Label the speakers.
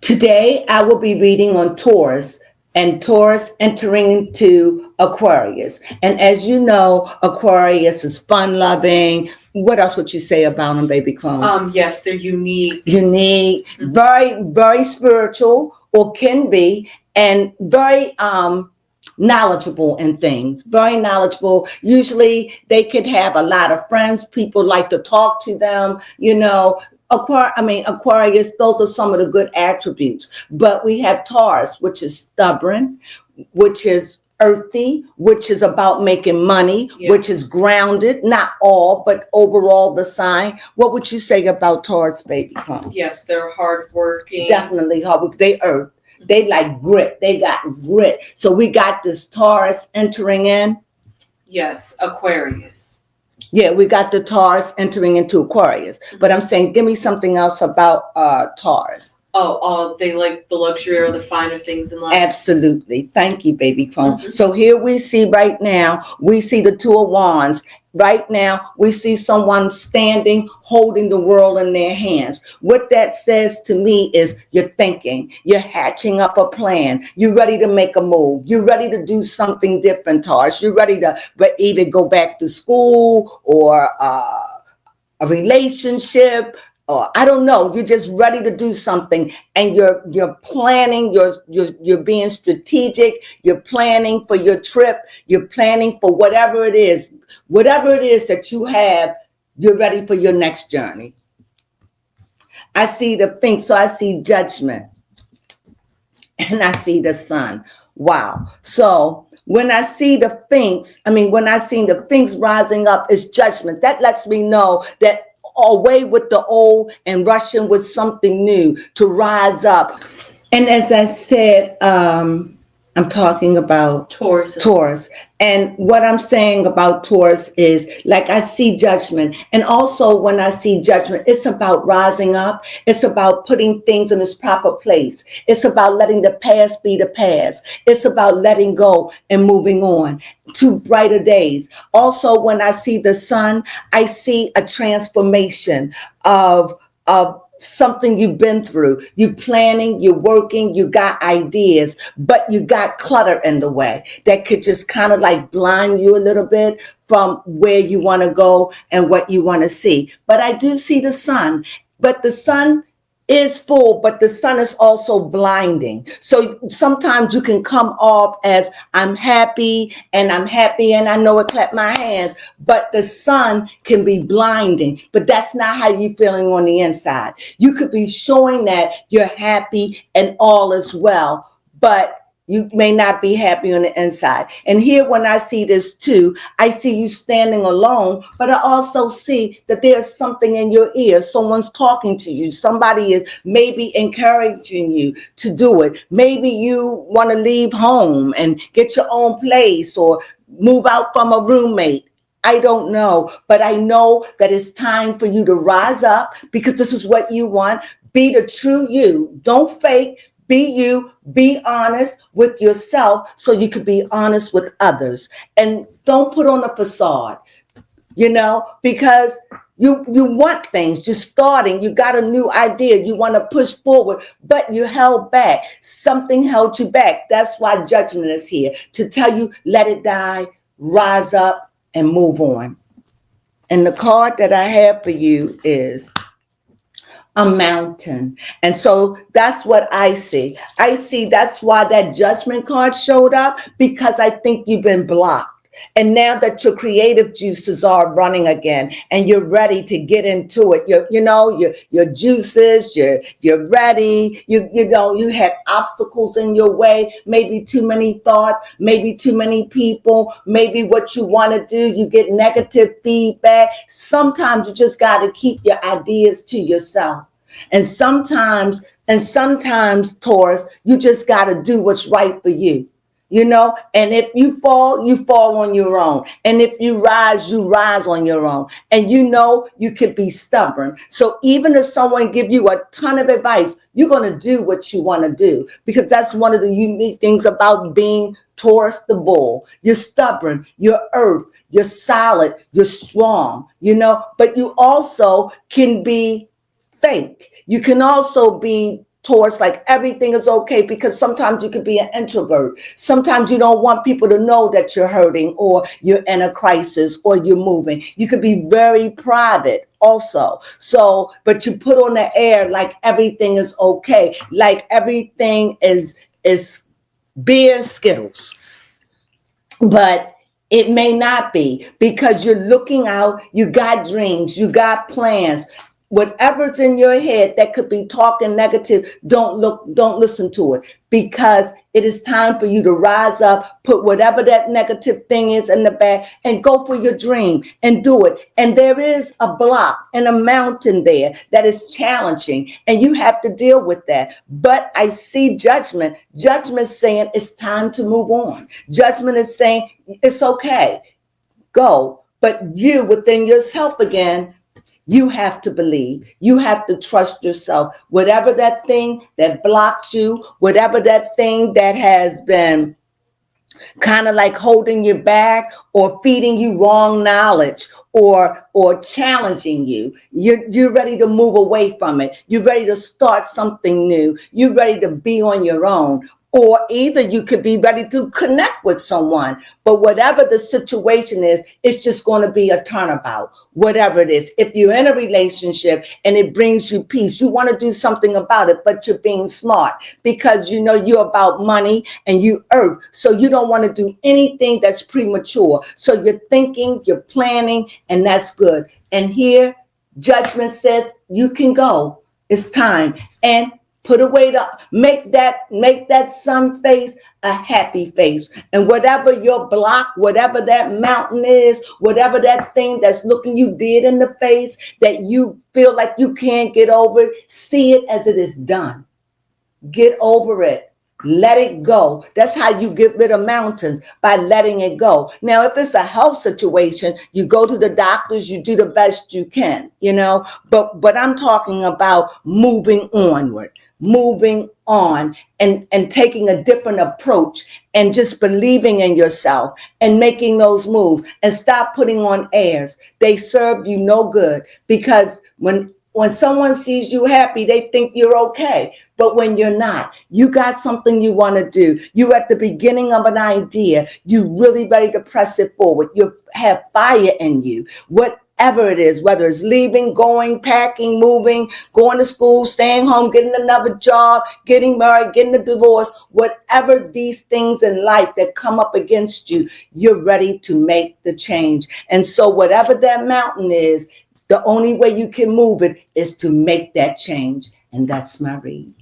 Speaker 1: Today, I will be reading on Taurus and Taurus entering into Aquarius. And as you know, Aquarius is fun loving. What else would you say about them, baby Crone?
Speaker 2: Yes, they're unique.
Speaker 1: Unique, very, very spiritual, or can be, and very knowledgeable in things, very knowledgeable. Usually they could have a lot of friends. People like to talk to them, Aquarius, those are some of the good attributes. But we have Taurus, which is stubborn, which is earthy, which is about making money, which is grounded, not all, but overall the sign. What would you say about Taurus, baby?
Speaker 2: Yes, they're hardworking.
Speaker 1: Definitely hard. They earth. They like grit. They got grit. So we got this Taurus entering in.
Speaker 2: Yes, Aquarius.
Speaker 1: Yeah, we got the Taurus entering into Aquarius. But I'm saying, give me something else about Taurus.
Speaker 2: Oh, they like the luxury or the finer things in life.
Speaker 1: Absolutely. Thank you, baby Crone. So here we see right now, we see the Two of Wands. Right now, we see someone standing, holding the world in their hands. What that says to me is you're thinking, you're hatching up a plan. You're ready to make a move. You're ready to do something different, Taurus. You're ready to either go back to school or a relationship. I don't know. You're just ready to do something, and you're planning. You're being strategic. You're planning for your trip. You're planning for whatever it is that you have. You're ready for your next journey. I see the thing, so I see Judgment, and I see the Sun. Wow. So when I see the Sphinx rising up, it's Judgment. That lets me know that away with the old and rushing with something new to rise up. And as I said, I'm talking about Taurus. And what I'm saying about Taurus is, like, I see Judgment. And also when I see Judgment, it's about rising up. It's about putting things in its proper place. It's about letting the past be the past. It's about letting go and moving on to brighter days. Also, when I see the Sun, I see a transformation of something you've been through. You planning, you're working, you got ideas, but you got clutter in the way that could just kind of like blind you a little bit from where you want to go and what you want to see. But I do see the Sun, but the Sun is full, but the Sun is also blinding. So sometimes you can come off as I'm happy and I know it, clap my hands, but the Sun can be blinding. But that's not how you're feeling on the inside. You could be showing that you're happy and all is well, but you may not be happy on the inside. And here, when I see this too, I see you standing alone, but I also see that there's something in your ear. Someone's talking to you. Somebody is maybe encouraging you to do it. Maybe you want to leave home and get your own place or move out from a roommate. I don't know, but I know that it's time for you to rise up because this is what you want. Be the true you. Don't fake. Be you, be honest with yourself so you can be honest with others. And don't put on a facade, because you want things. You're starting, you got a new idea, you want to push forward, but you held back. Something held you back. That's why Judgment is here, to tell you, let it die, rise up, and move on. And the card that I have for you is a mountain. And so that's what I see. I see that's why that Judgment card showed up, because I think you've been blocked. And now that your creative juices are running again and you're ready to get into it, your juices, you're ready, you had obstacles in your way, maybe too many thoughts, maybe too many people, maybe what you want to do, you get negative feedback. Sometimes you just got to keep your ideas to yourself. And sometimes, Taurus, you just got to do what's right for you. And if you fall on your own. And if you rise on your own. And you could be stubborn. So even if someone give you a ton of advice, you're going to do what you want to do, because that's one of the unique things about being Taurus the bull. You're stubborn, you're earth, you're solid, you're strong, but you also can be fake. You can also be towards like everything is okay, because sometimes you could be an introvert. Sometimes you don't want people to know that you're hurting or you're in a crisis or you're moving. You could be very private also. So, but you put on the air like everything is okay, like everything is beer and Skittles. But it may not be, because you're looking out, you got dreams, you got plans. Whatever's in your head that could be talking negative, don't listen to it, because it is time for you to rise up, put whatever that negative thing is in the bag and go for your dream and do it. And there is a block and a mountain there that is challenging, and you have to deal with that. But I see judgment. Judgment saying it's time to move on. Judgment is saying it's okay, go. But you within yourself again, you have to believe. You have to trust yourself. Whatever that thing that blocks you, whatever that thing that has been kind of like holding you back or feeding you wrong knowledge or challenging you, you're ready to move away from it. You're ready to start something new. You're ready to be on your own. Or either you could be ready to connect with someone. But whatever the situation is, it's just going to be a turnabout, whatever it is. If you're in a relationship and it brings you peace, you want to do something about it, but you're being smart, because you know you're about money and you earth. So you don't want to do anything that's premature. So you're thinking, you're planning, and that's good. And here, judgment says you can go. It's time. And put away make that sun face a happy face. And whatever your block, whatever that mountain is, whatever that thing that's looking you dead in the face that you feel like you can't get over, see it as it is done. Get over it. Let it go. That's how you get rid of mountains, by letting it go. Now, if it's a health situation, you go to the doctors, you do the best you can, but I'm talking about moving onward, moving on, and taking a different approach, and just believing in yourself and making those moves, and stop putting on airs. They serve you no good, because when someone sees you happy, they think you're okay. But when you're not, you got something you want to do. You're at the beginning of an idea. You're really ready to press it forward. You have fire in you. Whatever it is, whether it's leaving, going, packing, moving, going to school, staying home, getting another job, getting married, getting a divorce, whatever these things in life that come up against you, you're ready to make the change. And so whatever that mountain is, the only way you can move it is to make that change. And that's my read.